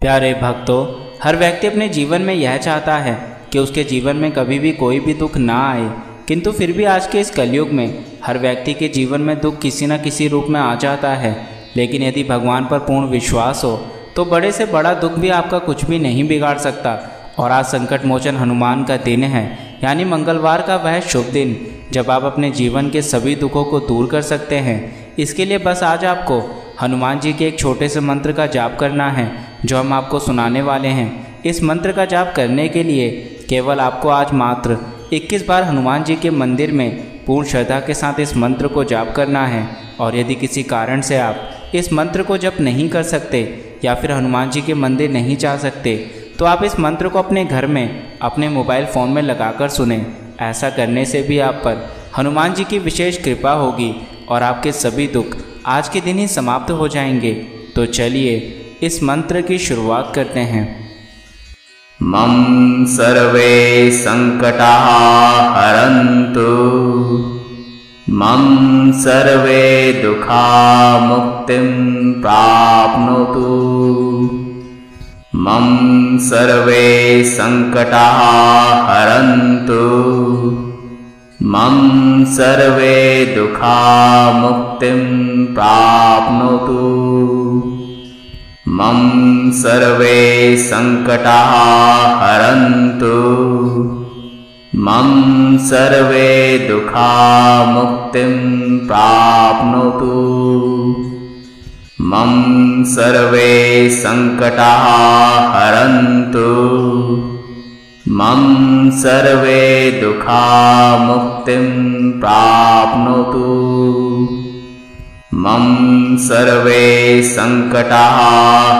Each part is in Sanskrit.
प्यारे भक्तों, हर व्यक्ति अपने जीवन में यह चाहता है कि उसके जीवन में कभी भी कोई भी दुख ना आए, किंतु फिर भी आज के इस कलयुग में हर व्यक्ति के जीवन में दुख किसी न किसी रूप में आ जाता है। लेकिन यदि भगवान पर पूर्ण विश्वास हो तो बड़े से बड़ा दुख भी आपका कुछ भी नहीं बिगाड़ सकता। और आज संकट मोचन हनुमान का दिन है, यानी मंगलवार का वह शुभ दिन जब आप अपने जीवन के सभी दुखों को दूर कर सकते हैं। इसके लिए बस आज आपको हनुमान जी के एक छोटे से मंत्र का जाप करना है, जो हम आपको सुनाने वाले हैं। इस मंत्र का जाप करने के लिए केवल आपको आज मात्र 21 बार हनुमान जी के मंदिर में पूर्ण श्रद्धा के साथ इस मंत्र को जाप करना है। और यदि किसी कारण से आप इस मंत्र को जप नहीं कर सकते या फिर हनुमान जी के मंदिर नहीं जा सकते, तो आप इस मंत्र को अपने घर में अपने मोबाइल फ़ोन में लगाकर सुनें। ऐसा करने से भी आप पर हनुमान जी की विशेष कृपा होगी और आपके सभी दुख आज के दिन ही समाप्त हो जाएंगे। तो चलिए इस मंत्र की शुरुआत करते हैं। मम सर्वे संकटाः हरन्तु, मम सर्वे दुःखा मुक्तिं प्राप्नोतु। मम सर्वे संकटाः हरन्तु, मम सर्वे दुःखा मुक्तिं प्राप्नोतु। मम सर्वे संकटाः हरन्तु, मम सर्वे दुःखा मुक्तिं प्राप्नोतु। मम सर्वे संकटाः हरन्तु, मम सर्वे दुःखा मुक्तिं प्राप्नोतु। मम सर्वे संकटाः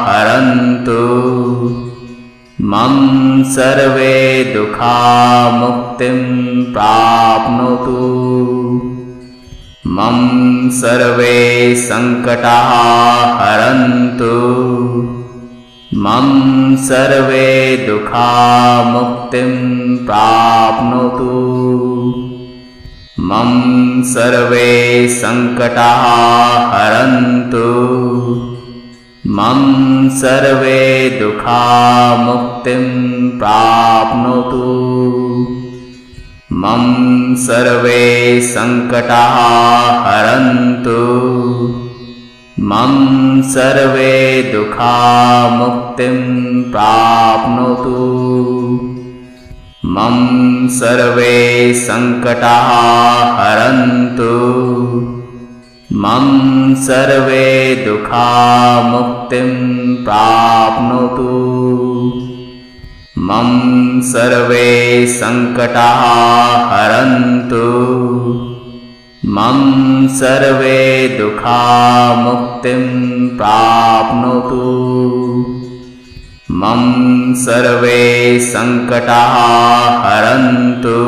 हरन्तु, मम सर्वे दुःखा मुक्तिं प्राप्नोतु। मम सर्वे संकटाः हरन्तु, मम सर्वे दुःखा मुक्तिं प्राप्नोतु। मम सर्वे संकटाः हरन्तु, मम सर्वे दुःखा मुक्तिं प्राप्नोतु। मम सर्वे संकटाः हरन्तु, मम सर्वे दुःखा मुक्तिं प्राप्नोतु। मम सर्वे संकटाः हरन्तु, मम सर्वे दुःखा मुक्तिं प्राप्नोतु। मम सर्वे संकटाः हरन्तु, मम सर्वे दुःखा मुक्तिं प्राप्नोतु। मम सर्वे संकटाः हरन्तु,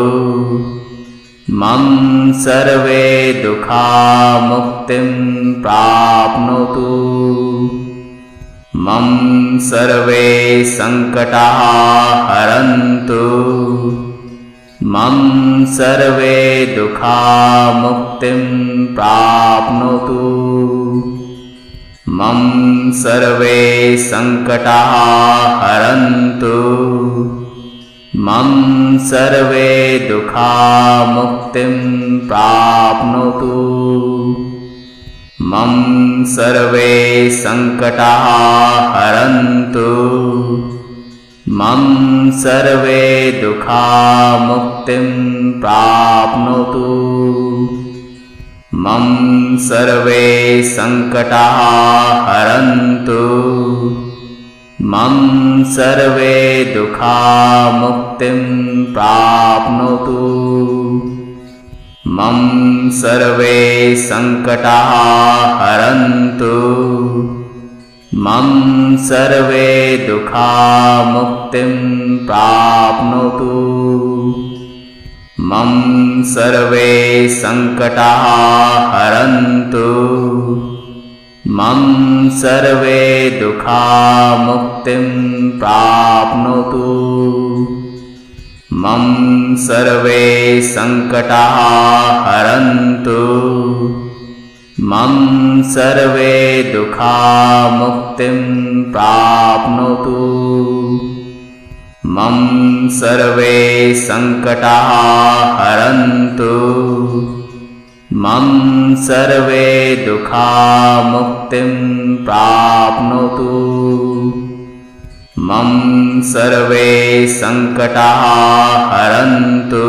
मम सर्वे दुःखा मुक्तिं प्राप्नोतु। मम सर्वे संकटाः हरन्तु, मम सर्वे दुःखा मुक्तिं प्राप्नोतु। मम सर्वे संकटाः हरन्तु, मम सर्वे दुःखा मुक्तिं प्राप्नोतु। मम सर्वे संकटाः हरन्तु, मम सर्वे दुःखा मुक्तिं प्राप्नोतु। मम सर्वे संकटाः हरन्तु, मम सर्वे दुःखा मुक्तिं प्राप्नोतु। मम सर्वे संकटाः हरन्तु, मम सर्वे दुःखा मुक्तिं प्राप्नोतु। मम सर्वे संकटाः हरन्तु, मम सर्वे दुःखा मुक्तिं प्राप्नोतु। मम सर्वे संकटाः हरन्तु, मम सर्वे दुखा मुक्तिं प्राप्नोतु। मम सर्वे संकटाः हरन्तु। मम सर्वे दुखा मुक्तिं प्राप्नोतु। मम सर्वे संकटाः हरन्तु।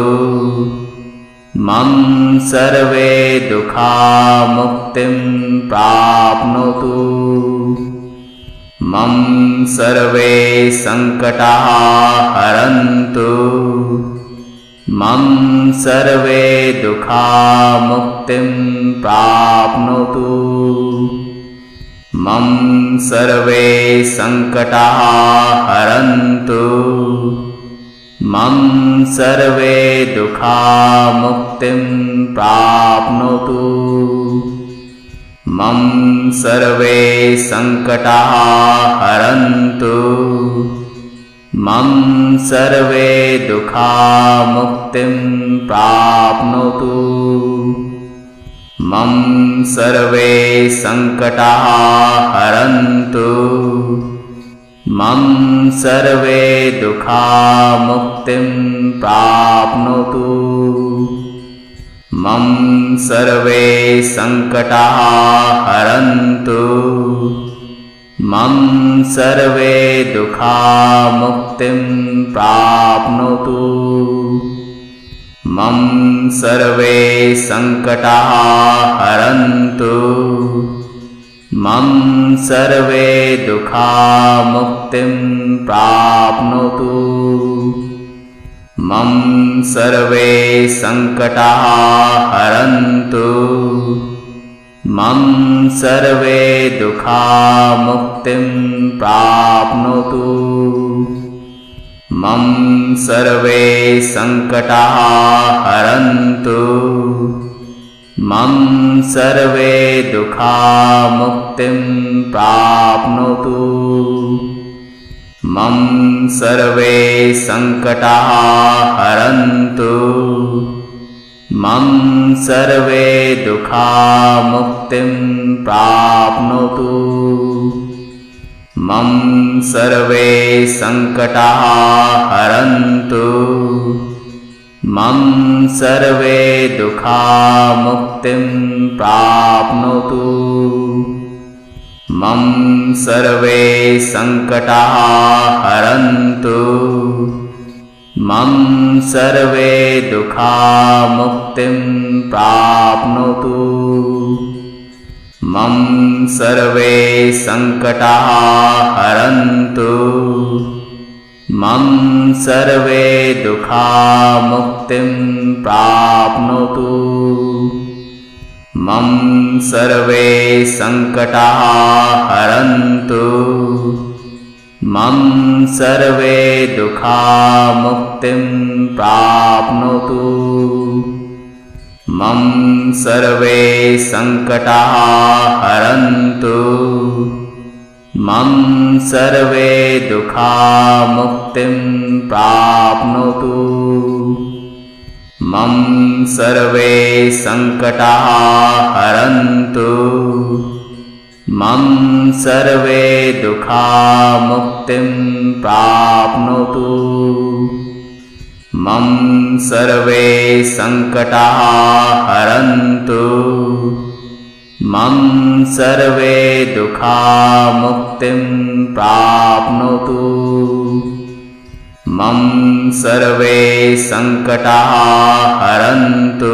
मम सर्वे दुखा मुक्तिं प्राप्नोतु। मम सर्वे संकटाः हरन्तु। मम सर्वे दुखा मुक्तिं प्राप्नोतु। मम सर्वे संकटाः हरन्तु। मम सर्वे दुखा मुक्तिं प्राप्नोतु। मम सर्वे संकटाः हरन्तु। मम सर्वे दुखा मुक्तिं प्राप्नोतु। मम सर्वे संकटाः हरन्तु। मम सर्वे दुखा मुक्तिं प्राप्नोतु। मम सर्वे संकटाः हरन्तु। मम सर्वे दुखा मुक्तिं प्राप्नोतु। मम सर्वे संकटाः हरन्तु। मम सर्वे दुखा मुक्तिं प्राप्नोतु। मम सर्वे संकटाः हरन्तु। मम सर्वे दुखा मुक्तिं प्राप्नोतु। मम सर्वे संकटाः हरन्तु। मम सर्वे दुखा मुक्तिं प्राप्नोतु। मम सर्वे संकटाः हरन्तु। मम सर्वे दुखा मुक्तिं प्राप्नोतु। मम सर्वे संकटाः हरन्तु। मम सर्वे दुखा मुक्तिं प्राप्नोतु। मम सर्वे संकटाः हरन्तु। मम सर्वे दुखा मुक्तिं प्राप्नोतु। मम सर्वे संकटाः हरन्तु। मम सर्वे दुखा मुक्तिं प्राप्नोतु। मम सर्वे संकटाः हरन्तु। मम सर्वे दुखा मुक्तिं प्राप्नोतु। मम सर्वे संकटाः हरन्तु। मम सर्वे दुखा मुक्तिं प्राप्नोतु। मम सर्वे संकटाः हरन्तु। मम सर्वे दुखा मुक्तिं प्राप्नोतु। मम सर्वे संकटाः हरन्तु। मम सर्वे दुखा मुक्तिं प्राप्नोतु। मम सर्वे संकटाः हरन्तु।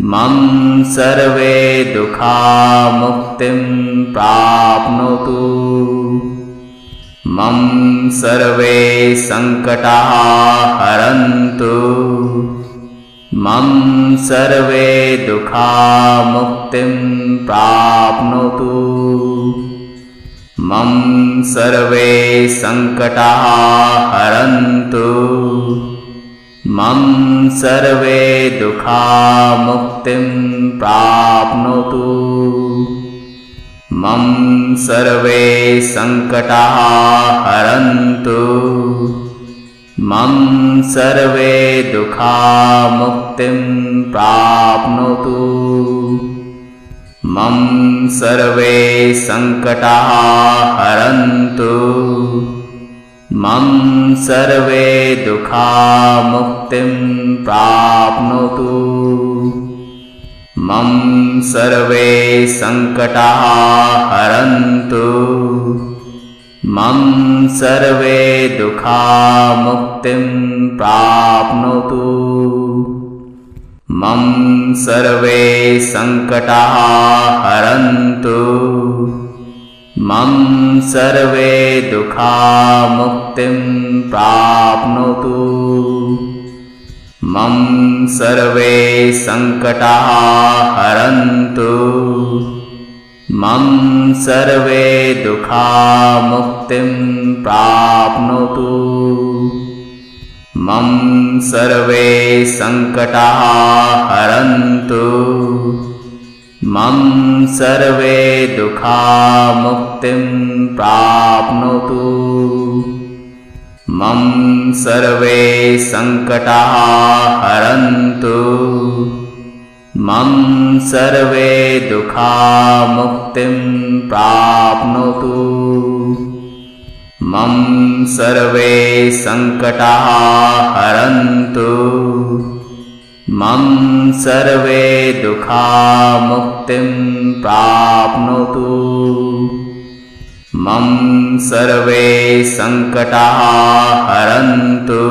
मम सर्वे दुखा मुक्तिं प्राप्नोतु। मम सर्वे संकटाः हरन्तु। मम सर्वे दुखा मुक्तिं प्राप्नोतु। मम सर्वे संकटाः हरन्तु। मम सर्वे दुखा मुक्तिं प्राप्नोतु। मम सर्वे संकटाः हरन्तु। मम सर्वे दुखा मुक्तिं प्राप्नोतु। मम सर्वे संकटाः हरन्तु मम सर्वे दुःखाः मुक्तिं प्राप्नोतु मम सर्वे संकटाः हरन्तु मम सर्वे दुःखाः मुक्तिं प्राप्नोतु मम सर्वे संकटाः हरन्तु मम सर्वे दुःखाः मुक्तिं प्राप्नोतु मम सर्वे संकटाः हरन्तु मम सर्वे दुःखाः मुक्तिं प्राप्नोतु मम सर्वे संकटाः हरन्तु मम सर्वे दुःखाः मुक्तिं प्राप्नोतु मम सर्वे संकटाः हरन्तु मम सर्वे दुःखाः मुक्तिं प्राप्नोतु मम सर्वे संकटाः हरन्तु मम सर्वे दुःखाः मुक्तिं प्राप्नोतु मम सर्वे संकटाः हरन्तु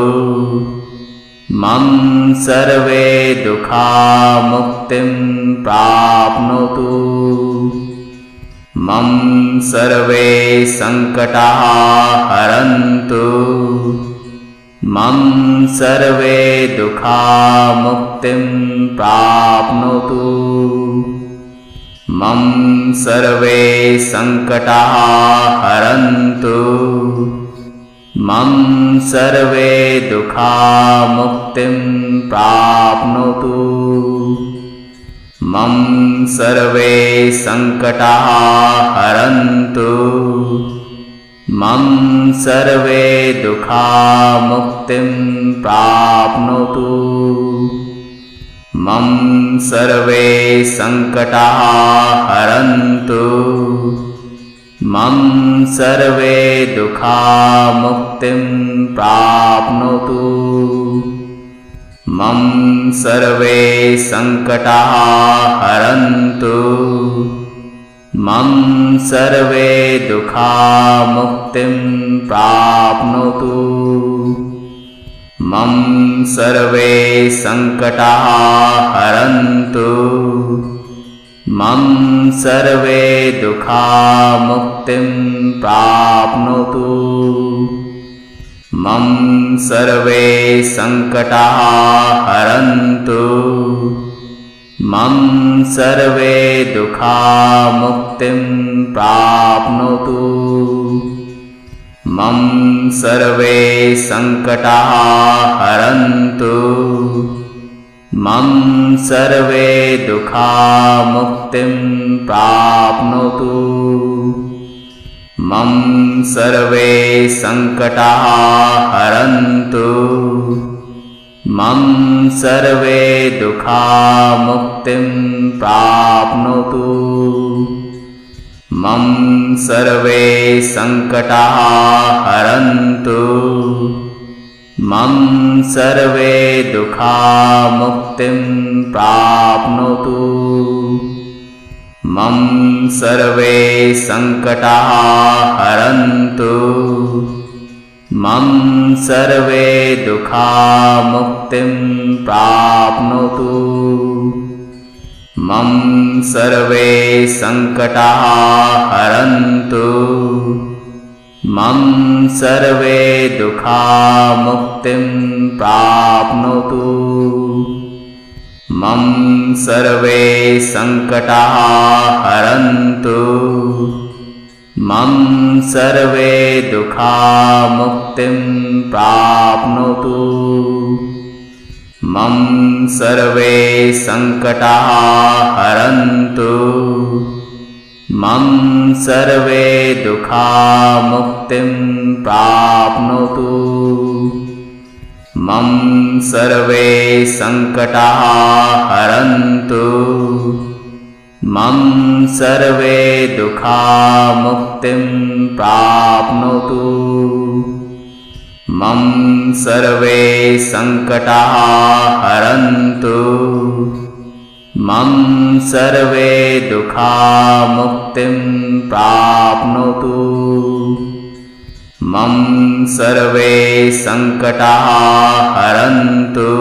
मम सर्वे दुःखाः मुक्तिं प्राप्नोतु मम सर्वे संकटाः हरन्तु मम सर्वे दुःखाः मुक्तिं प्राप्नोतु मम सर्वे संकटाः हरन्तु मम सर्वे दुःखाः मुक्तिं प्राप्नोतु मम सर्वे संकटाः हरन्तु मम सर्वे दुःखाः मुक्तिं प्राप्नोतु मम सर्वे संकटाः हरन्तु मम सर्वे दुःखाः मुक्तिं प्राप्नोतु मम सर्वे संकटाः हरन्तु मम सर्वे दुःखाः मुक्तिं प्राप्नोतु मम सर्वे संकटाः हरन्तु मम सर्वे दुःखाः मुक्तिं प्राप्नोतु मम सर्वे संकटाः हरन्तु मम सर्वे दुःखाः मुक्तिं प्राप्नोतु मम सर्वे संकटाः हरन्तु मम सर्वे दुःखाः मुक्तिं प्राप्नोतु मम सर्वे संकटाः हरन्तु मम सर्वे दुःखाः मुक्तिं प्राप्नोतु मम सर्वे संकटाः हरन्तु मम सर्वे दुःखाः मुक्तिं प्राप्नोतु मम सर्वे संकटाः हरन्तु मम सर्वे दुःखाः मुक्तिं प्राप्नोतु मम सर्वे संकटाः हरन्तु मम सर्वे दुःखाः मुक्तिं प्राप्नोतु मम सर्वे संकटाः हरन्तु मम सर्वे दुःखाः मुक्तिं प्राप्नोतु मम सर्वे संकटाः हरन्तु मम सर्वे दुःखाः मुक्तिं प्राप्नोतु मम सर्वे संकटाः हरन्तु मम सर्वे दुखा मुक्तिं प्राप्नोतु। मम सर्वे संकटाः हरन्तु। मम सर्वे दुखा मुक्तिं प्राप्नोतु। मम सर्वे संकटाः हरन्तु।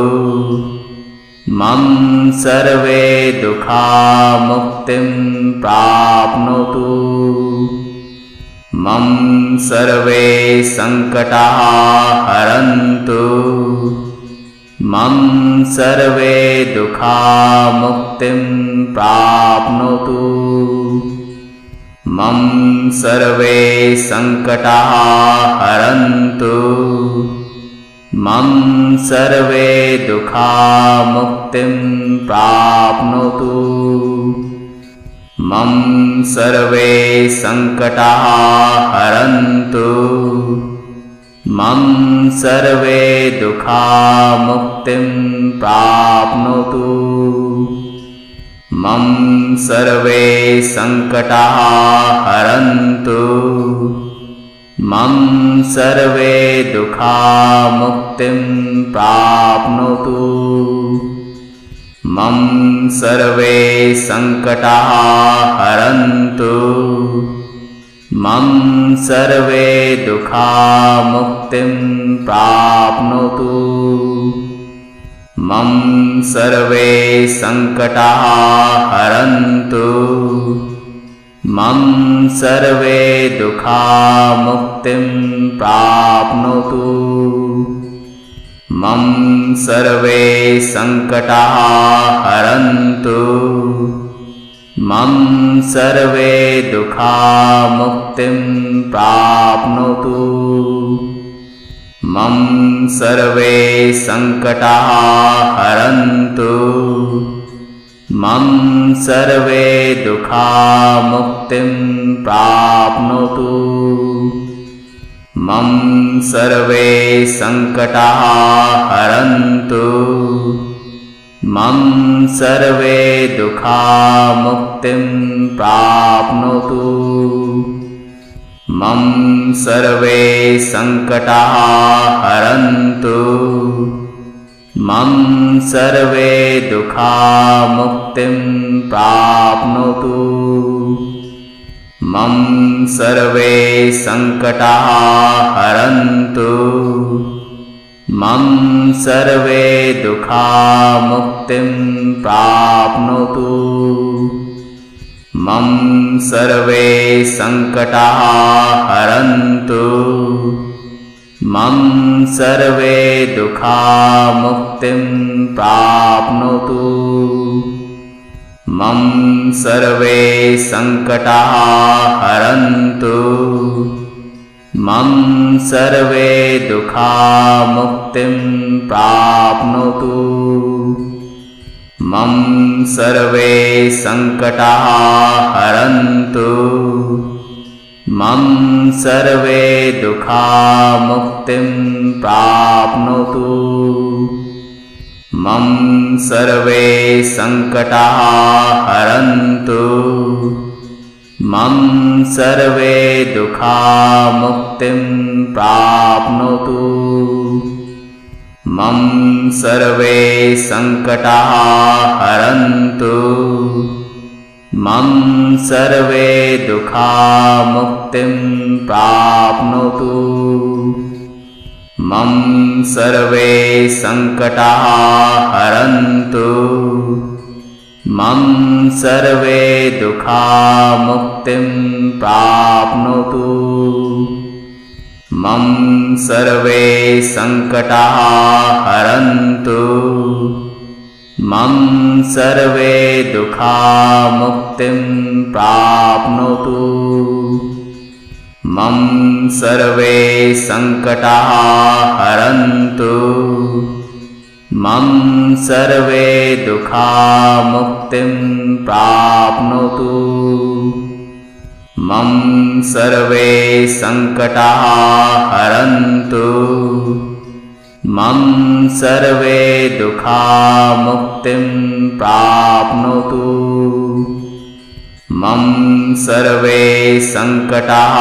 मम सर्वे दुखा मुक्तिं प्राप्नोतु। मम सर्वे संकटाः हरन्तु। मम सर्वे दुखा मुक्तिं प्राप्नोतु। मम सर्वे संकटाः हरन्तु। मम सर्वे दुखा मुक्तिं प्राप्नोतु। मम सर्वे संकटाः हरन्तु। मम सर्वे दुखा मुक्तिं प्राप्नोतु। मम सर्वे संकटाः हरन्तु। मम सर्वे दुखा मुक्तिं प्राप्नोतु। मम सर्वे संकटाः हरन्तु। मम सर्वे दुखा मुक्तिं प्राप्नोतु। मम सर्वे संकटाः हरन्तु। मम सर्वे दुखा मुक्तिं प्राप्नोतु। मम सर्वे संकटाः हरन्तु। मम सर्वे दुखा मुक्तिं प्राप्नोतु। मम सर्वे संकटाः हरन्तु। मम सर्वे दुखा मुक्तिं प्राप्नोतु। मम सर्वे संकटाः हरन्तु। मम सर्वे दुखा मुक्तिं प्राप्नोतु। मम सर्वे संकटाः हरन्तु। मम सर्वे दुखा मुक्तिं प्राप्नोतु। मम सर्वे संकटाः हरन्तु। मम सर्वे दुखा मुक्तिं प्राप्नोतु। मम सर्वे संकटाः हरन्तु। मम सर्वे दुखा मुक्तिं प्राप्नोतु। मम सर्वे संकटाः हरन्तु। मम सर्वे दुखा मुक्तिं प्राप्नोतु। मम सर्वे संकटाः हरन्तु। मम सर्वे दुखा मुक्तिं प्राप्नोतु। मम सर्वे संकटाः हरन्तु। मम सर्वे दुखा मुक्तिं प्राप्नोतु। मम सर्वे संकटाः हरन्तु। मम सर्वे दुखा मुक्तिं प्राप्नोतु। मम सर्वे संकटाः हरन्तु। मम सर्वे दुखा मुक्तिं प्राप्नोतु। मम सर्वे संकटाः हरन्तु। मम सर्वे दुखा मुक्तिं प्राप्नोतु। मम सर्वे संकटाः हरन्तु। मम सर्वे दुखा मुक्तिं प्राप्नोतु। मम सर्वे संकटाः हरन्तु। मम सर्वे दुखा मुक्तिं प्राप्नोतु। मम सर्वे संकटाः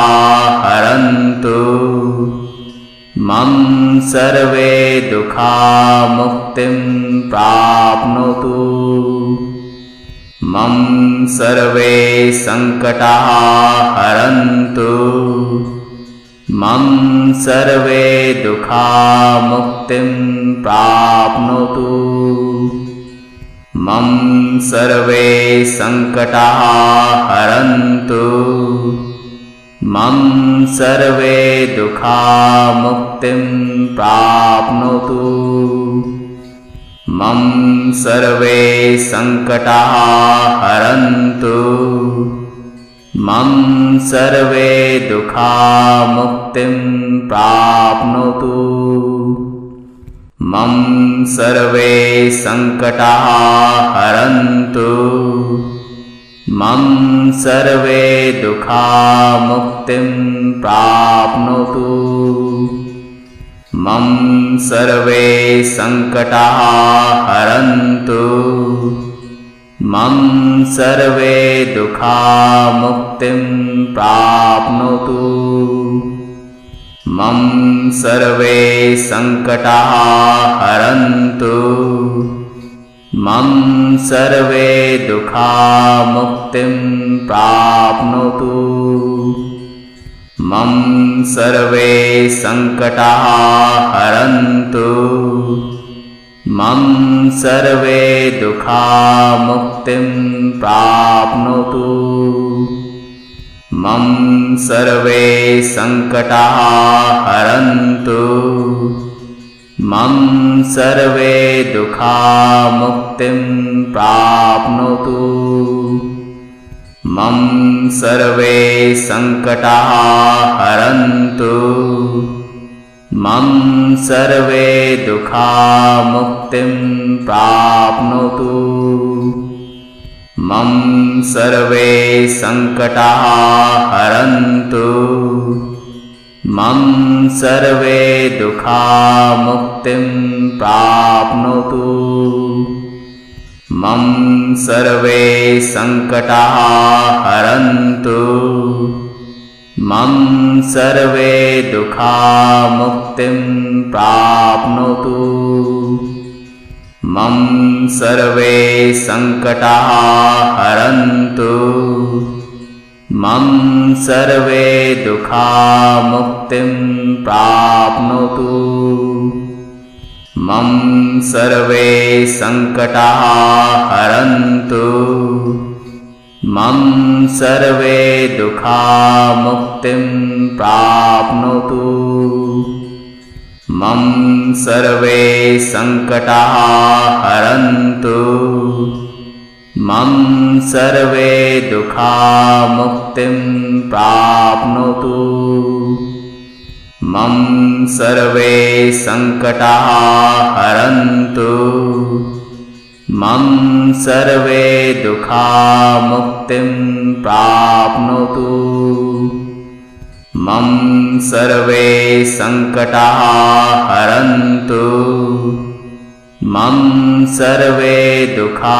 हरन्तु मम सर्वे दुःखा मुक्तिं प्राप्नोतु मम सर्वे संकटाः हरन्तु मम सर्वे दुःखा मुक्तिं प्राप्नोतु मम सर्वे संकटाः हरन्तु मम सर्वे दुःखा मुक्तिं प्राप्नोतु मम सर्वे संकटाः हरन्तु मम सर्वे दुःखा मुक्तिं प्राप्नोतु मम सर्वे संकटाः हरन्तु मम सर्वे दुःखा मुक्तिं प्राप्नोतु मम सर्वे संकटाः हरन्तु मम सर्वे दुःखा मुक्तिं प्राप्नोतु मम सर्वे संकटाः हरन्तु मम सर्वे दुःखा मुक्तिं प्राप्नोतु मम सर्वे संकटाः हरन्तु मम सर्वे दुःखा मुक्तिं प्राप्नोतु मम सर्वे संकटाः हरन्तु मम सर्वे दुःखा मुक्तिं प्राप्नोतु मम सर्वे संकटाः हरन्तु मम सर्वे दुःखा मुक्तिं प्राप्नोतु मम सर्वे संकटाः हरन्तु मम सर्वे दुःखा मुक्तिं प्राप्नोतु मम सर्वे संकटाः हरन्तु मम सर्वे दुःखा मुक्तिं प्राप्नोतु मम सर्वे संकटाः हरन्तु मम सर्वे दुःखा मुक्तिं प्राप्नोतु मम सर्वे संकटाः हरन्तु मम सर्वे दुःखा मुक्तिं प्राप्नोतु मम सर्वे संकटाः हरन्तु मम सर्वे दुःखा मुक्तिं प्राप्नोतु मम सर्वे संकटाः हरन्तु मम सर्वे दुःखा मुक्तिं प्राप्नोतु मम सर्वे संकटाः हरन्तु मम सर्वे दुःखा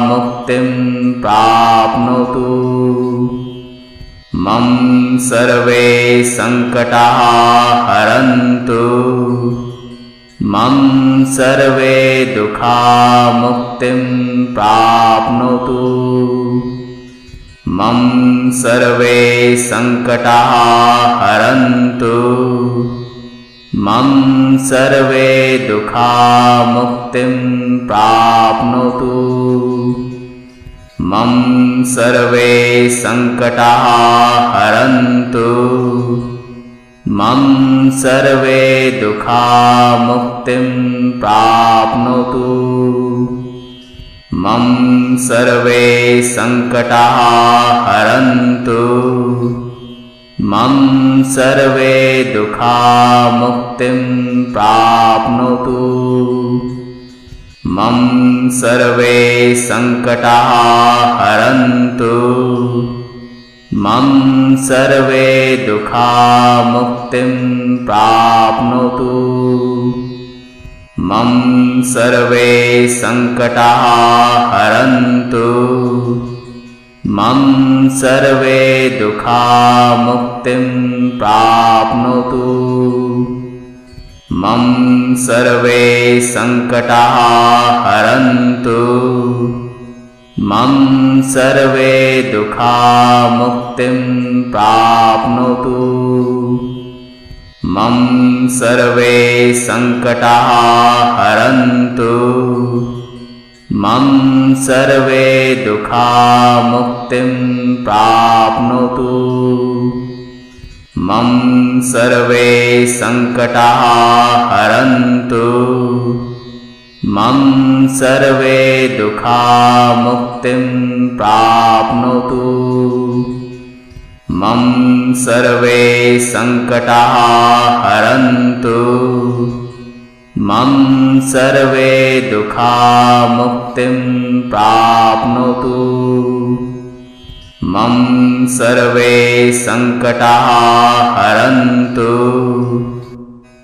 मुक्तिं प्राप्नोतु मम सर्वे संकटाः हरन्तु मम सर्वे दुःखा मुक्तिं प्राप्नोतु मम सर्वे संकटाः हरन्तु मम सर्वे दुःखा मुक्तिं प्राप्नोतु मम सर्वे संकटाः हरन्तु मम सर्वे दुःखा मुक्तिं प्राप्नोतु मम सर्वे संकटाः हरन्तु मम सर्वे दुःखा मुक्तिं प्राप्नोतु मम सर्वे संकटाः हरन्तु मम सर्वे दुःखा मुक्तिं प्राप्नोतु मम सर्वे संकटाः हरन्तु मम सर्वे दुखा मुक्तिं प्राप्नोतु। मम सर्वे संकटाः हरन्तु। मम सर्वे दुखा मुक्तिं प्राप्नोतु। मम सर्वे संकटाः हरन्तु। मम सर्वे दुखा मुक्तिं प्राप्नोतु। मम सर्वे संकटाः हरन्तु। मम सर्वे दुखा मुक्तिं प्राप्नोतु। मम सर्वे संकटाः हरन्तु। मम सर्वे दुखा मुक्तिं प्राप्नोतु। मम सर्वे संकटाः हरन्तु।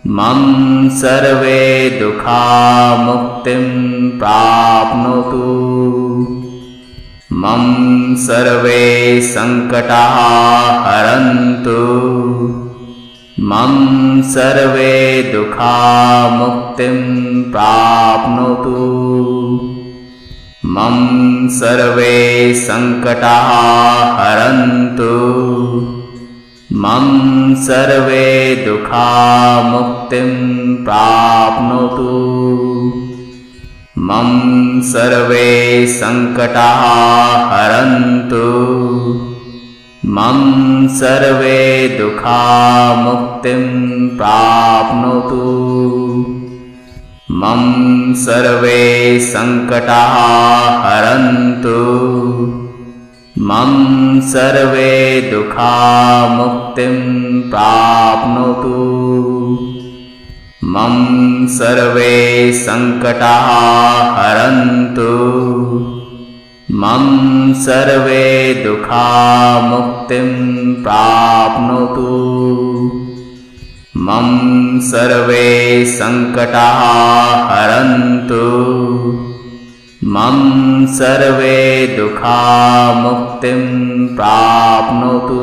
मम सर्वे दुखा मुक्तिं प्राप्नोतु। मम सर्वे संकटाः हरन्तु। मम सर्वे दुखा मुक्तिं प्राप्नोतु। मम सर्वे संकटाः हरन्तु। मम सर्वे दुखा मुक्तिं प्राप्नोतु। मम सर्वे संकटाः हरन्तु। मम सर्वे दुखा मुक्तिं प्राप्नोतु। मम सर्वे संकटाः हरन्तु। मम सर्वे दुखा मुक्तिं प्राप्नोतु। मम सर्वे संकटाः हरन्तु। मम सर्वे दुखा मुक्तिं प्राप्नोतु। मम सर्वे संकटाः हरन्तु। मम सर्वे दुखा मुक्तिं प्राप्नोतु।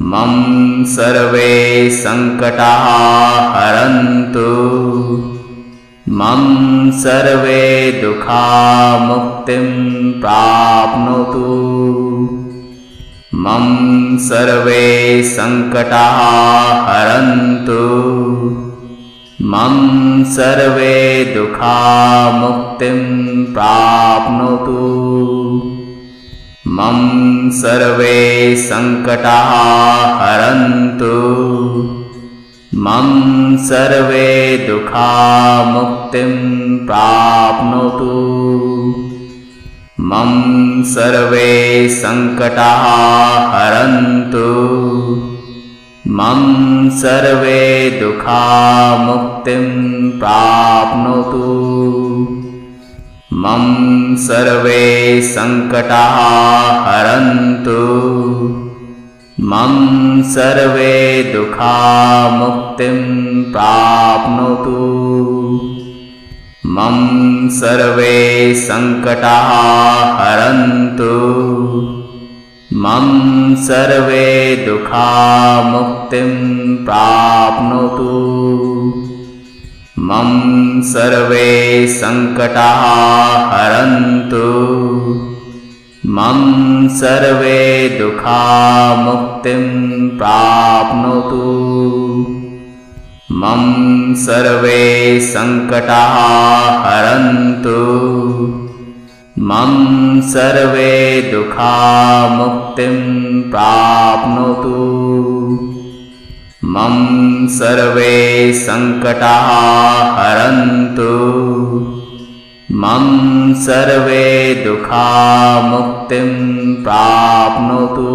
मम सर्वे संकटाः हरन्तु। मम सर्वे दुखा मुक्तिं प्राप्नोतु। मम सर्वे संकटाः हरन्तु। मम सर्वे दुखा मुक्तिं प्राप्नोतु। मम सर्वे संकटाः हरन्तु। मम सर्वे दुखा मुक्तिं प्राप्नोतु। मम सर्वे संकटाः हरन्तु। मम सर्वे दुखा मुक्तिं प्राप्नोतु। मम सर्वे संकटाः हरन्तु। मम सर्वे दुखा मुक्तिं प्राप्नोतु। मम सर्वे संकटाः हरन्तु। मम सर्वे दुखा मुक्तिं प्राप्नोतु। मम सर्वे संकटाः हरन्तु। मम सर्वे दुखा मुक्तिं प्राप्नोतु। मम सर्वे संकटाः हरन्तु। मम सर्वे दुखा मुक्तिं प्राप्नोतु। मम सर्वे संकटाः हरन्तु। मम सर्वे दुखा मुक्तिं प्राप्नोतु।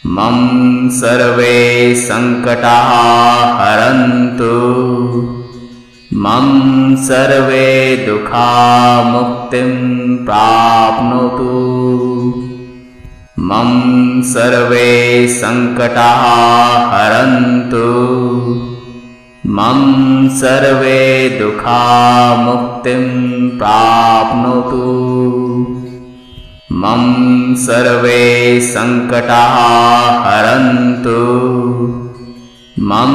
मम सर्वे संकटाः हरन्तु। मम सर्वे दुखा मुक्तिं प्राप्नोतु। मम सर्वे संकटाः हरन्तु। मम सर्वे दुखा मुक्तिं प्राप्नोतु। मम सर्वे संकटाः हरन्तु मम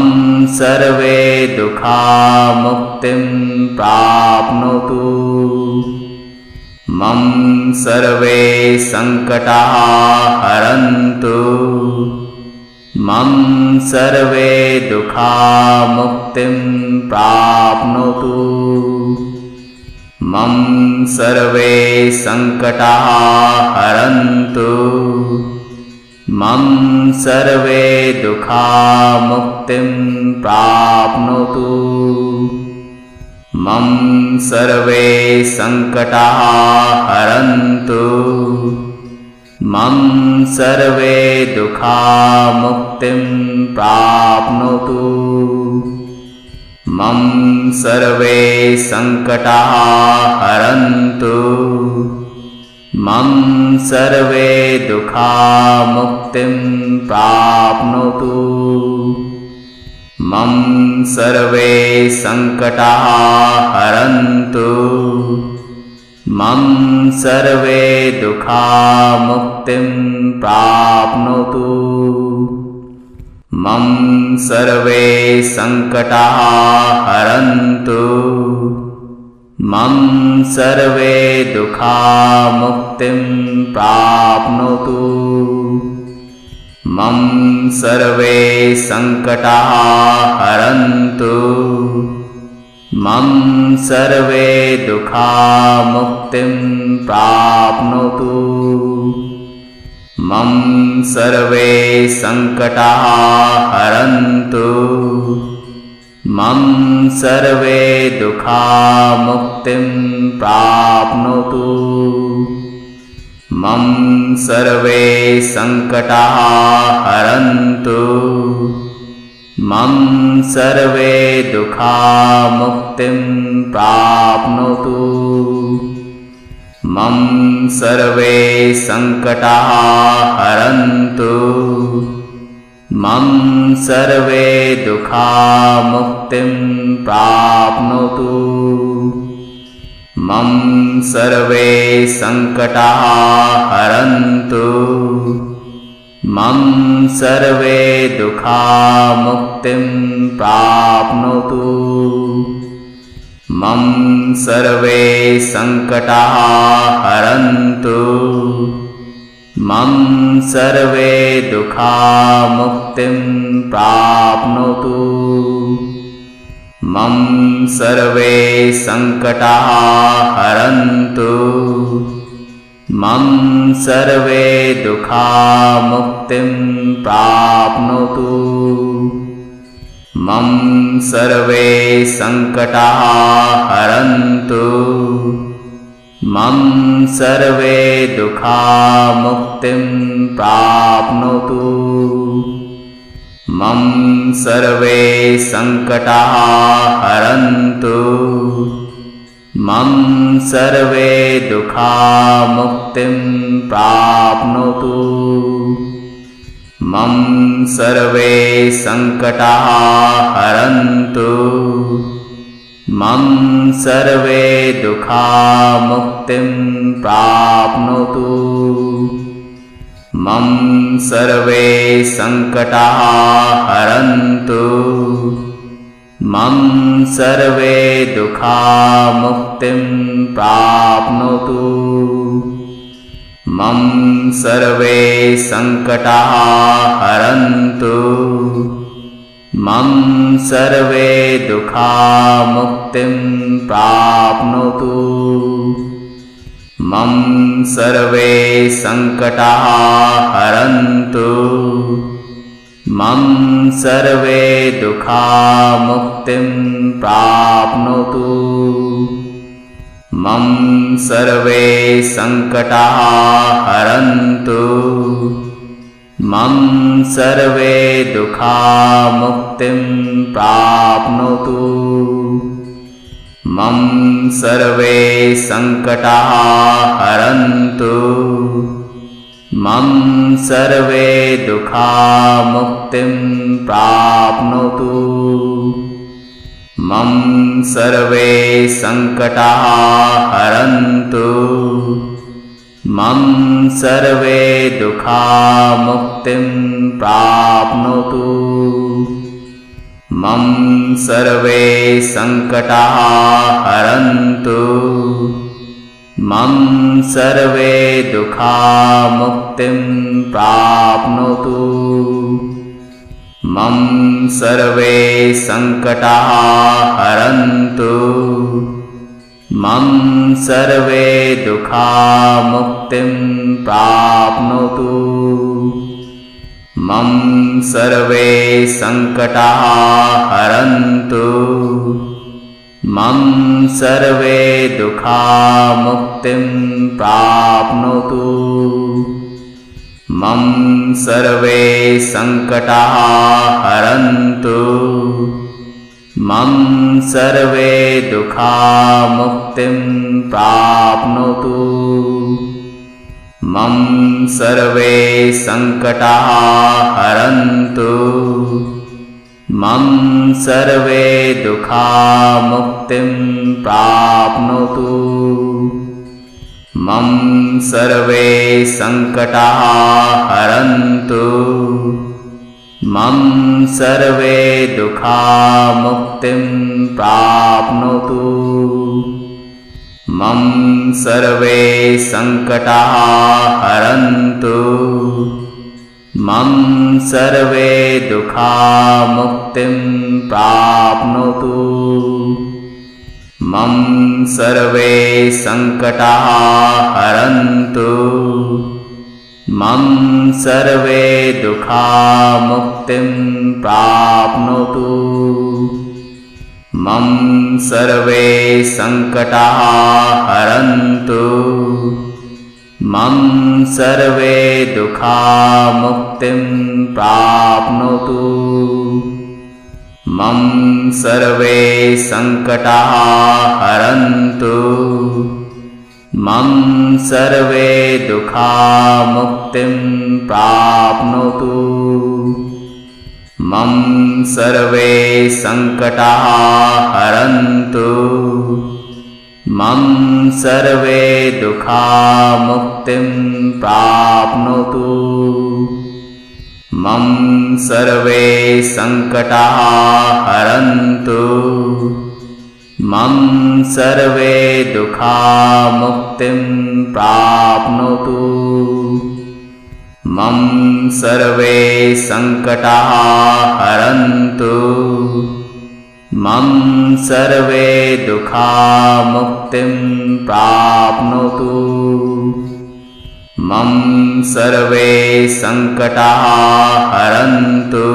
सर्वे दुःखामुक्तिं प्राप्नोतु मम सर्वे संकटाः हरन्तु मम सर्वे दुःखामुक्तिं प्राप्नोतु मम सर्वे संकटाः हरन्तु मम सर्वे दुःखामुक्तिं प्राप्नोतु मम सर्वे संकटाः हरन्तु मम सर्वे दुःखामुक्तिं प्राप्नोतु मम सर्वे संकटाः हरन्तु मम सर्वे दुःखामुक्तिं प्राप्नोतु मम सर्वे संकटाः हरन्तु मम सर्वे दुःखामुक्तिं प्राप्नोतु मम सर्वे संकटाः हरन्तु मम सर्वे दुःखामुक्तिं प्राप्नोतु मम सर्वे संकटाः हरन्तु मम सर्वे दुःखामुक्तिं प्राप्नोतु मम सर्वे संकटाः हरन्तु मम सर्वे दुःखामुक्तिं प्राप्नोतु मम सर्वे संकटाः हरन्तु मम सर्वे दुःखामुक्तिं प्राप्नोतु मम सर्वे संकटाः हरन्तु मम सर्वे दुःखामुक्तिं प्राप्नोतु मम सर्वे संकटाः हरन्तु मम सर्वे दुःखामुक्तिं प्राप्नोतु मम सर्वे संकटाः हरन्तु मम सर्वे दुःखामुक्तिं प्राप्नोतु मम सर्वे संकटाः हरन्तु मम सर्वे दुःखामुक्तिं प्राप्नोतु मम सर्वे संकटाः हरन्तु मम सर्वे दुःखामुक्तिं प्राप्नोतु मम सर्वे संकटाः हरन्तु मम सर्वे दुःखामुक्तिं प्राप्नोतु मम सर्वे संकटाः हरन्तु मम सर्वे दुःखामुक्तिं प्राप्नोतु मम सर्वे संकटाः हरन्तु मम सर्वे दुःखामुक्तिं प्राप्नोतु मम सर्वे संकटाः हरन्तु मम सर्वे दुःखामुक्तिं प्राप्नोतु मम सर्वे संकटाः हरन्तु मम सर्वे दुःखामुक्तिं प्राप्नोतु मम सर्वे संकटाः हरन्तु मम सर्वे दुःखामुक्तिं प्राप्नोतु मम सर्वे संकटाः हरन्तु मम सर्वे दुःखामुक्तिं प्राप्नोतु मम सर्वे संकटाः हरन्तु मम सर्वे दुःखा मुक्तिं प्राप्नोतु। मम सर्वे संकटाः हरन्तु। मम सर्वे दुःखा मुक्तिं प्राप्नोतु। मम सर्वे संकटाः हरन्तु। मम सर्वे दुःखा मुक्तिं प्राप्नोतु। मम सर्वे संकटाः हरन्तु। मम सर्वे दुःखा मुक्तिं प्राप्नोतु। मम सर्वे संकटाः हरन्तु। मम सर्वे दुःखा मुक्तिं प्राप्नोतु। मम सर्वे संकटाः हरन्तु। मम सर्वे दुःखा मुक्तिं प्राप्नोतु। मम सर्वे संकटाः हरन्तु। मम सर्वे दुःखा मुक्तिं प्राप्नोतु। मम सर्वे संकटाः हरन्तु। मम सर्वे दुःखा मुक्तिं प्राप्नोतु। मम सर्वे संकटाः हरन्तु। मम सर्वे दुःखा मुक्तिं प्राप्नोतु। मम सर्वे संकटाः हरन्तु। मम सर्वे दुःखा मुक्तिं प्राप्नोतु। मम सर्वे संकटाः हरन्तु। मम सर्वे दुःखा मुक्तिं प्राप्नोतु। मम सर्वे संकटाः हरन्तु। मम सर्वे दुःखा मुक्तिं प्राप्नोतु। मम सर्वे संकटाः हरन्तु। मम सर्वे दुःखा मुक्तिं प्राप्नोतु। मम सर्वे संकटाः हरन्तु। मम सर्वे दुःखा मुक्तिं प्राप्नोतु। मम सर्वे संकटाः हरन्तु।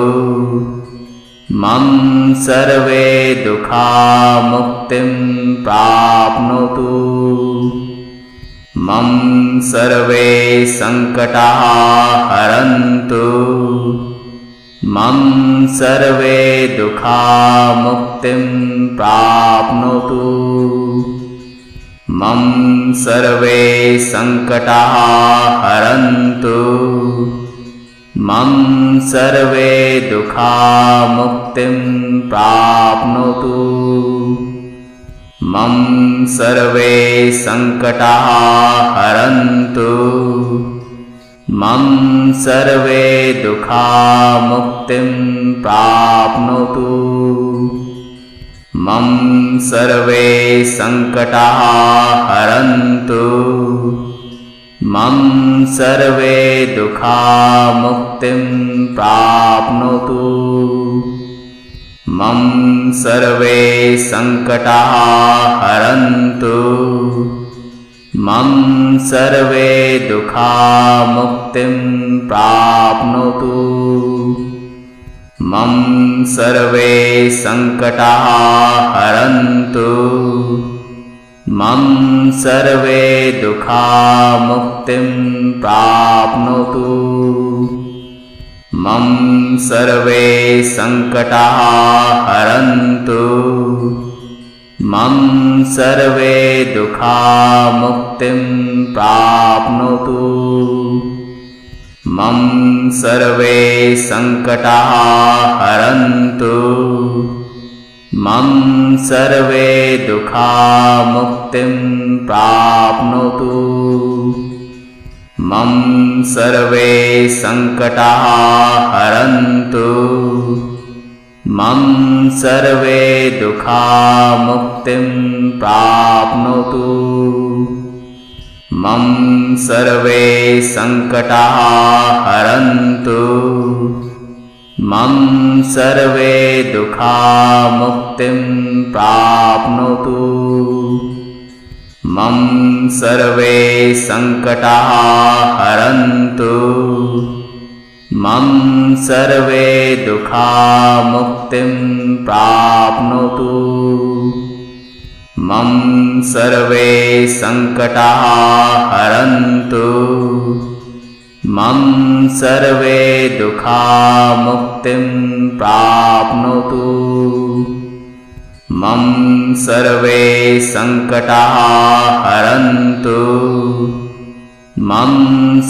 मम सर्वे दुःखा मुक्तिं प्राप्नोतु। मम सर्वे संकटाः हरन्तु। मम सर्वे दुःखा मुक्तिं प्राप्नोतु। मम सर्वे संकटाः हरन्तु। मम सर्वे दुःखा मुक्तिं प्राप्नोतु। मम सर्वे संकटाः हरन्तु। मम सर्वे दुःखा मुक्तिं प्राप्नोतु। मम सर्वे संकटाः हरन्तु। मम सर्वे दुःखा मुक्तिं प्राप्नोतु। मम सर्वे संकटाः हरन्तु। मम सर्वे दुःखा मुक्तिं प्राप्नोतु। मम सर्वे संकटाः हरन्तु। मम सर्वे दुःखा मुक्तिं प्राप्नोतु। मम सर्वे संकटाः हरन्तु। मम सर्वे दुःखा मुक्तिं प्राप्नोतु। मम सर्वे संकटाः हरन्तु। मम सर्वे दुःखा मुक्तिं प्राप्नोतु। मम सर्वे संकटाः हरन्तु मम सर्वे दुःखाः मुक्तिं प्राप्नोतु मम सर्वे संकटाः हरन्तु मम सर्वे दुःखाः मुक्तिं प्राप्नोतु मम सर्वे संकटाः हरन्तु मम सर्वे दुःखाः मुक्तिं प्राप्नोतु मम सर्वे संकटाः हरन्तु मम सर्वे दुःखाः मुक्तिं प्राप्नोतु मम सर्वे संकटाः हरन्तु मम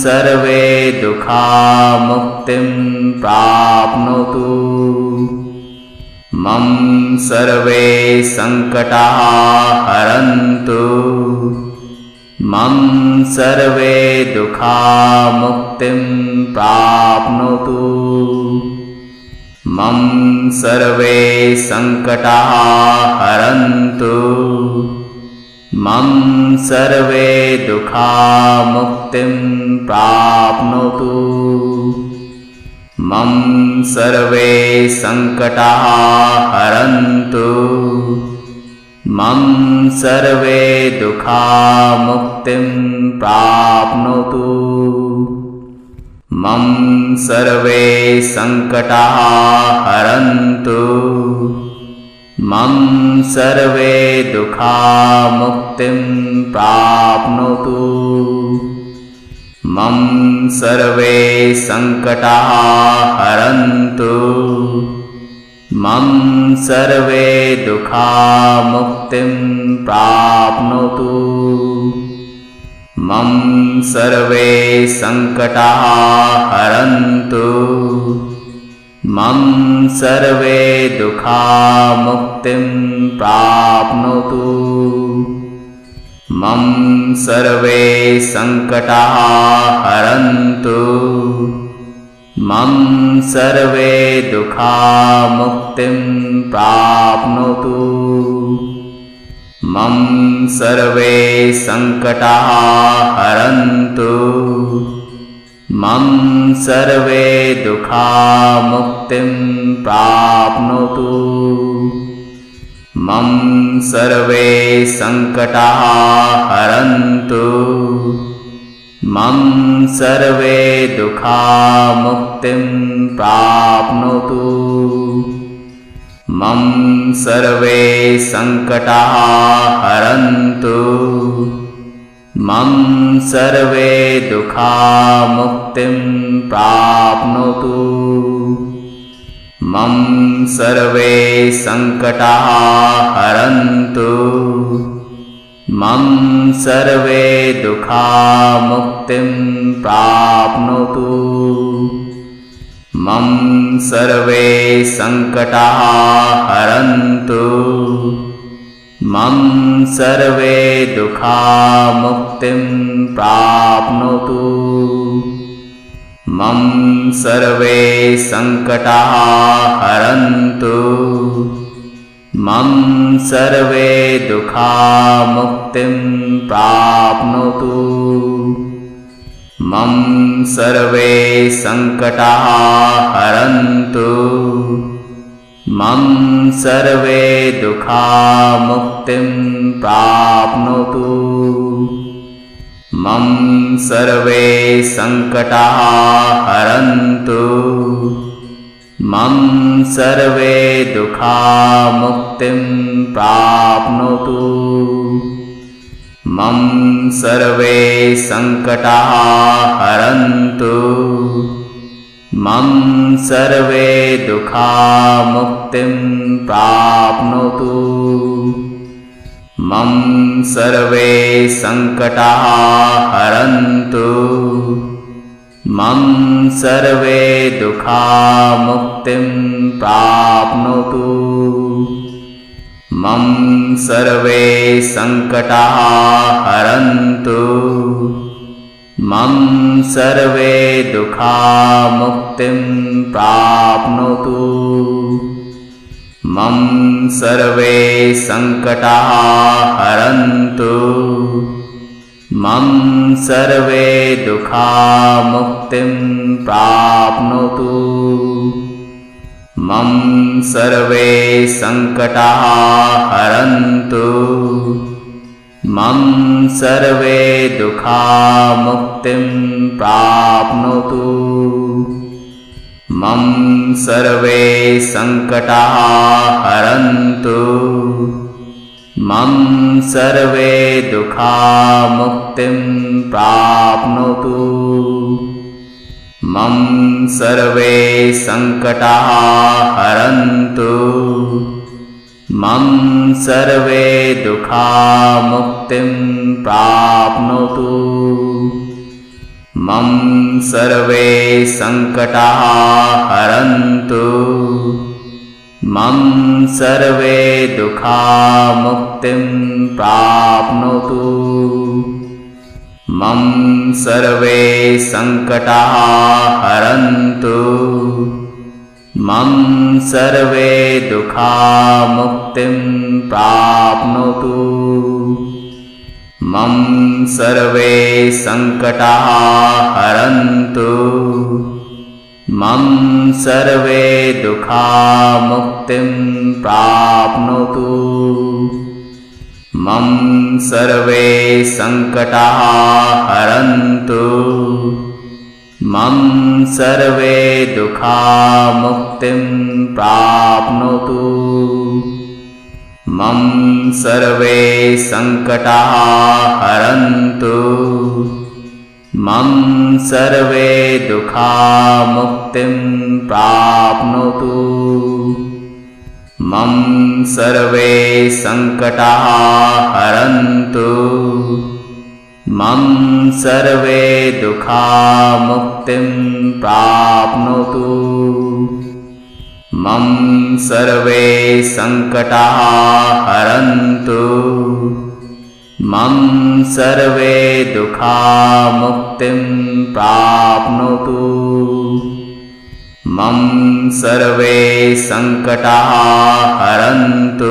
सर्वे दुःखाः मुक्तिं प्राप्नोतु मम सर्वे संकटाः हरन्तु मम सर्वे दुःखाः मुक्तिं प्राप्नोतु मम सर्वे संकटाः हरन्तु मम सर्वे दुःखाः मुक्तिं प्राप्नोतु मम सर्वे संकटाः हरन्तु मम सर्वे दुःखाः मुक्तिं प्राप्नोतु मम सर्वे संकटाः हरन्तु मम सर्वे दुःखाः मुक्तिं प्राप्नोतु मम सर्वे संकटाः हरन्तु मम सर्वे दुःखाः मुक्तिं प्राप्नोतु मम सर्वे संकटाः हरन्तु मम सर्वे दुःखाः मुक्तिं प्राप्नोतु मम सर्वे संकटाः हरन्तु मम सर्वे दुःखाः मुक्तिं प्राप्नोतु मम सर्वे संकटाः हरन्तु मम सर्वे दुःखाः मुक्तिं प्राप्नोतु मम सर्वे संकटाः हरन्तु मम सर्वे दुःखाः मुक्तिं प्राप्नोतु मम सर्वे संकटाः हरन्तु मम सर्वे दुःखाः मुक्तिं प्राप्नोतु मम सर्वे संकटाः हरन्तु मम सर्वे दुःखाः मुक्तिं प्राप्नोतु मम सर्वे संकटाः हरन्तु मम सर्वे दुःखाः मुक्तिं प्राप्नोतु मम सर्वे संकटाः हरन्तु मम सर्वे दुःखाः मुक्तिं प्राप्नोतु मम सर्वे संकटाः हरन्तु मम सर्वे दुःखाः मुक्तिं प्राप्नोतु मम सर्वे संकटाः हरन्तु मम सर्वे दुःखाः मुक्तिं प्राप्नोतु मम सर्वे संकटाः हरन्तु मम सर्वे दुःखाः मुक्तिं प्राप्नोतु मम सर्वे संकटाः हरन्तु मम सर्वे दुःखाः मुक्तिं प्राप्नोतु मम सर्वे संकटाः हरन्तु मम सर्वे दुःखा मुक्तिं प्राप्नोतु। मम सर्वे संकटाः हरन्तु। मम सर्वे दुःखा मुक्तिं प्राप्नोतु। मम सर्वे संकटाः हरन्तु। मम सर्वे दुःखा मुक्तिं प्राप्नोतु। मम सर्वे संकटाः हरन्तु। मम सर्वे दुःखा मुक्तिं प्राप्नोतु। मम सर्वे संकटाः हरन्तु। मम सर्वे दुःखा मुक्तिं प्राप्नोतु। मम सर्वे संकटाः हरन्तु। मम सर्वे दुःखा मुक्तिं प्राप्नोतु। मम सर्वे संकटाः हरन्तु। मम सर्वे दुःखा मुक्तिं प्राप्नोतु। मम सर्वे संकटाः हरन्तु। मम सर्वे दुःखा मुक्तिं प्राप्नोतु। मम सर्वे संकटाः हरन्तु। मम सर्वे दुःखा मुक्तिं प्राप्नोतु। मम सर्वे संकटाः हरन्तु। मम सर्वे दुःखा मुक्तिं प्राप्नोतु। मम सर्वे संकटाः हरन्तु। मम सर्वे दुःखा मुक्तिं प्राप्नोतु। मम सर्वे संकटाः हरन्तु। मम सर्वे दुःखा मुक्तिं प्राप्नोतु। मम सर्वे संकटाः हरन्तु।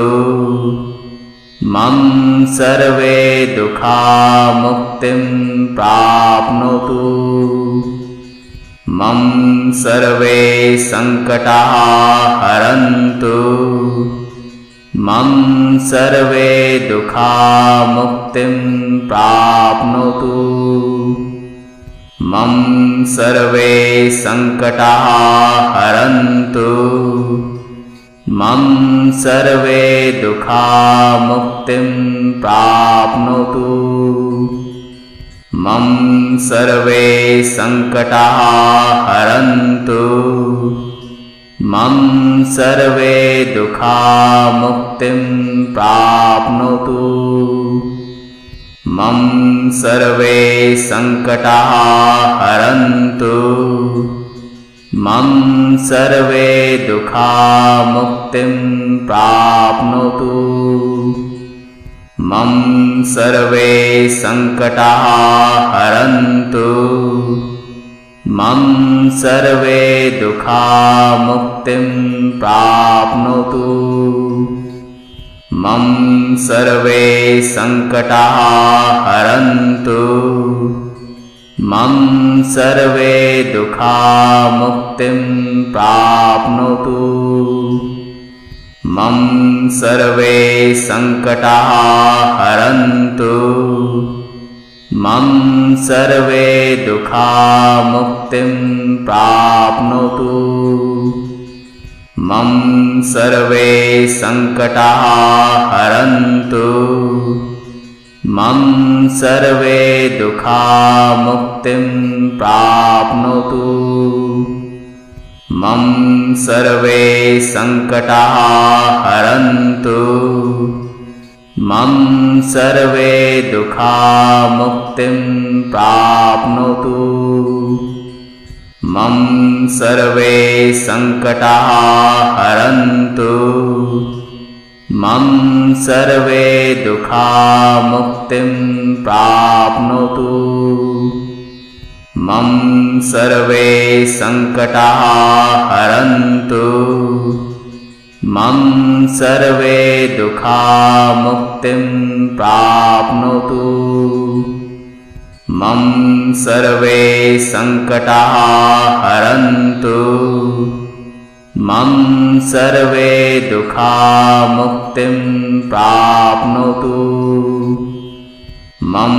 मम सर्वे दुःखा मुक्तिं प्राप्नोतु। मम सर्वे संकटाः हरन्तु। मम सर्वे दुःखा मुक्तिं प्राप्नोतु। मम सर्वे संकटाः हरन्तु। मम सर्वे दुःखा मुक्तिं प्राप्नोतु। मम सर्वे संकटाः हरन्तु। मम सर्वे दुःखा मुक्तिं प्राप्नोतु। मम सर्वे संकटाः हरन्तु। मम सर्वे दुःखा मुक्तिं प्राप्नोतु। मम सर्वे संकटाः हरन्तु। मम सर्वे दुःखा मुक्तिं प्राप्नोतु। मम सर्वे संकटाः हरन्तु। मम सर्वे दुःखा मुक्तिं प्राप्नोतु। मम सर्वे संकटाः हरन्तु। मम सर्वे दुःखा मुक्तिं प्राप्नोतु। मम सर्वे संकटाः हरन्तु। मम सर्वे दुःखा मुक्तिं प्राप्नोतु। मम सर्वे संकटाः हरन्तु। मम सर्वे दुःखा मुक्तिं प्राप्नोतु। मम सर्वे संकटाः हरन्तु। मम सर्वे दुःखा मुक्तिं प्राप्नोतु। मम सर्वे संकटाः हरन्तु मम सर्वे दुःखमुक्तिं प्राप्नोतु मम सर्वे संकटाः हरन्तु मम सर्वे दुःखमुक्तिं प्राप्नोतु मम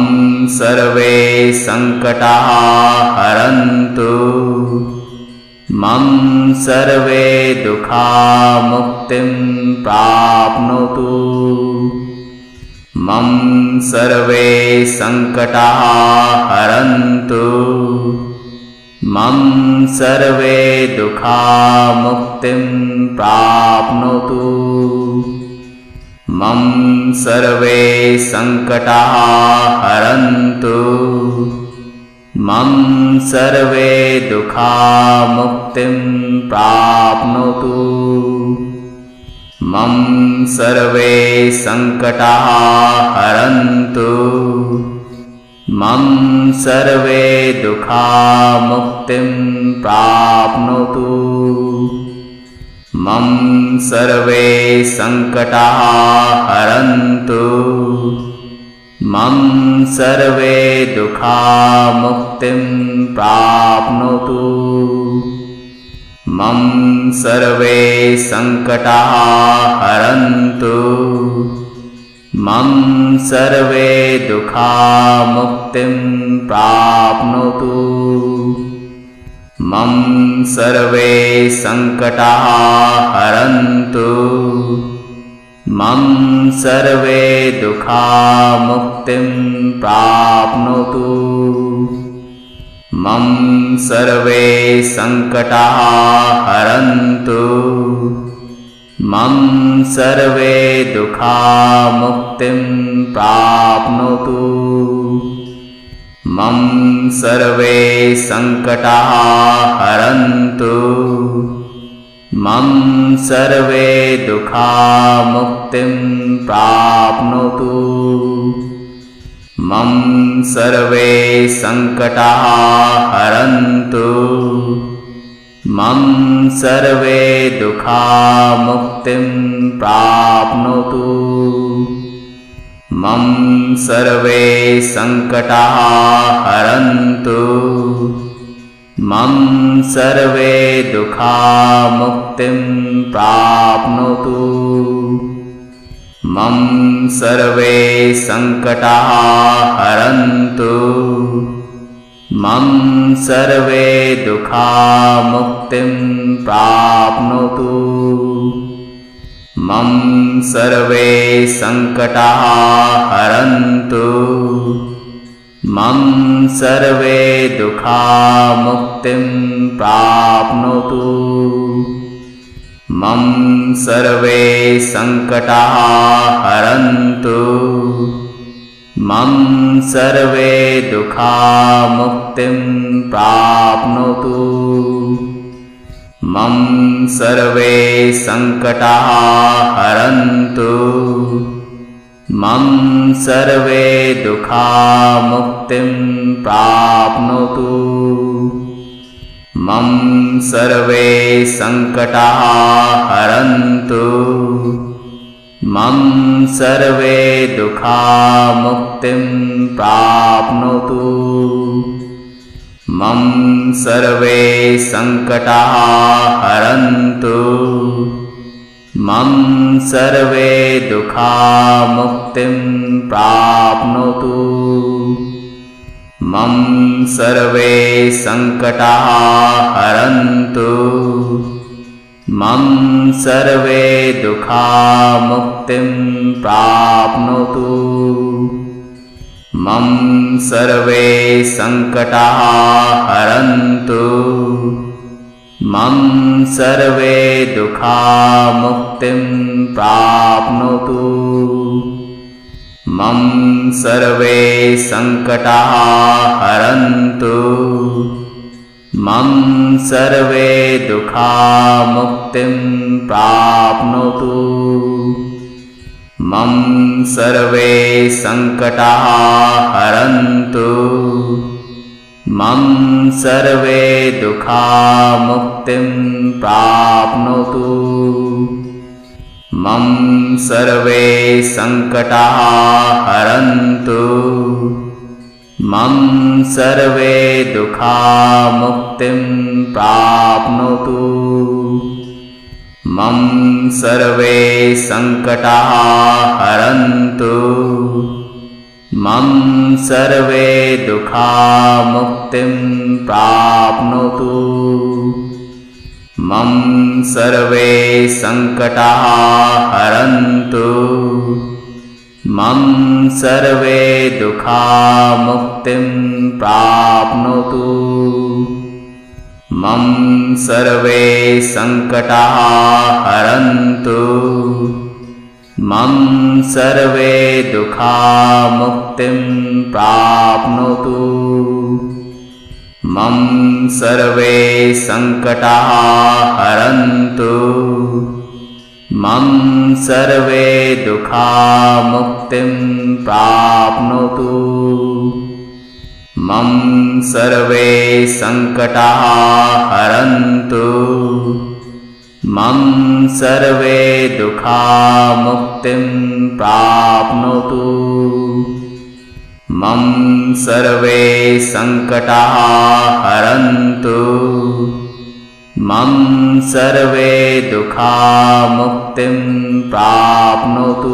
सर्वे संकटाः हरन्तु मम सर्वे दुःखमुक्तिं प्राप्नोतु मम सर्वे संकटाः हरन्तु मम सर्वे दुःखमुक्तिं प्राप्नोतु मम सर्वे संकटाः हरन्तु मम सर्वे दुःखमुक्तिं प्राप्नोतु मम सर्वे संकटाः हरन्तु मम सर्वे दुःखमुक्तिं प्राप्नोतु मम सर्वे संकटाः हरन्तु मम सर्वे दुःखमुक्तिं प्राप्नोतु मम सर्वे संकटाः हरन्तु मम सर्वे दुःखमुक्तिं प्राप्नोतु मम सर्वे संकटाः हरन्तु मम सर्वे दुःखमुक्तिं प्राप्नोतु मम सर्वे संकटाः हरन्तु मम सर्वे दुःखमुक्तिं प्राप्नोतु मम सर्वे संकटाः हरन्तु मम सर्वे दुःखमुक्तिं प्राप्नोतु मम सर्वे संकटाः हरन्तु मम सर्वे दुःखमुक्तिं प्राप्नोतु मम सर्वे संकटाः हरन्तु मम सर्वे दुःखमुक्तिं प्राप्नोतु मम सर्वे संकटाः हरन्तु मम सर्वे दुःखमुक्तिं प्राप्नोतु मम सर्वे संकटाः हरन्तु मम सर्वे दुःखमुक्तिं प्राप्नोतु मम सर्वे संकटाः हरन्तु मम सर्वे दुःखमुक्तिं प्राप्नोतु मम सर्वे संकटाः हरन्तु मम सर्वे दुःखमुक्तिं प्राप्नोतु मम सर्वे संकटाः हरन्तु मम सर्वे दुःखमुक्तिं प्राप्नोतु मम सर्वे संकटाः हरन्तु मम सर्वे दुःखमुक्तिं प्राप्नोतु मम सर्वे संकटाः हरन्तु मम सर्वे दुःखमुक्तिं प्राप्नोतु मम सर्वे संकटाः हरन्तु मम सर्वे दुःखमुक्तिं प्राप्नोतु मम सर्वे संकटाः हरन्तु मम सर्वे दुःखमुक्तिं प्राप्नोतु मम सर्वे संकटाः हरन्तु मम सर्वे दुखा मुक्तिं प्राप्नोतु। मम सर्वे संकटाः हरन्तु। मम सर्वे दुखा मुक्तिं प्राप्नोतु। मम सर्वे संकटाः हरन्तु। मम सर्वे दुखा मुक्तिं प्राप्नोतु। मम सर्वे संकटाः हरन्तु। मम सर्वे दुखा मुक्तिं प्राप्नोतु। मम सर्वे संकटाः हरन्तु। मम सर्वे दुखा मुक्तिं प्राप्नोतु। मम सर्वे संकटाः हरन्तु। मम सर्वे दुखा मुक्तिं प्राप्नोतु। मम सर्वे संकटाः हरन्तु। मम सर्वे दुखा मुक्तिं प्राप्नोतु। मम सर्वे संकटाः हरन्तु। मम सर्वे दुखा मुक्तिं प्राप्नोतु।